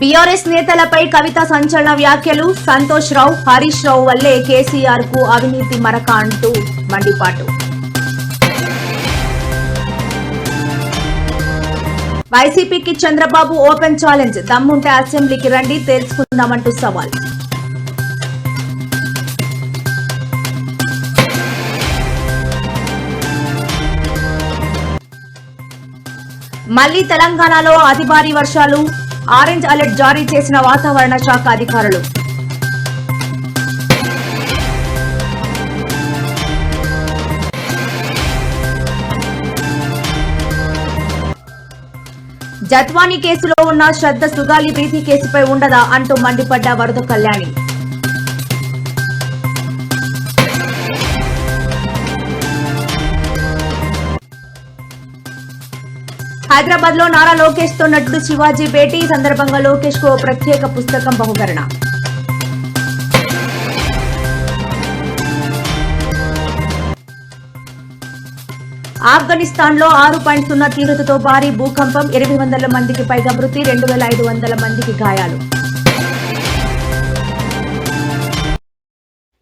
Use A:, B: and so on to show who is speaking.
A: BRS నేతలపై కవిత సంచలన వ్యాఖ్యలు. సంతోష్ రావు, హరీష్ రావు వల్లే కేసీఆర్ కు అవినీతి మరక అంటూ మండిపాటు. వైసీపీకి చంద్రబాబు ఓపెన్ ఛాలెంజ్. దమ్ముంటే అసెంబ్లీకి రండి, తెలుసుకుందామంటూ సవాల్. మళ్లీ తెలంగాణలో అతి భారీ వర్షాలు. ఆరెంజ్ అలర్ట్ జారీ చేసిన వాతావరణ శాఖ అధికారులు. జత్వానీ కేసులో ఉన్న శ్రద్ధ సుగాలి ప్రీతి కేసుపై ఉండదా అంటూ మండిపడ్డ వరద కళ్యాణి. హైదరాబాద్ లో నారా లోకేష్ తో నటుడు శివాజీ భేటీ. సందర్భంగా లోకేష్ కు ఓ ప్రత్యేక పుస్తకం బహుకరణ. ఆఫ్ఘనిస్తాన్ లో 6.0 తీవ్రతతో భారీ భూకంపం. 800 మందికి పైగా మృతి, 2500 మందికి గాయాలు.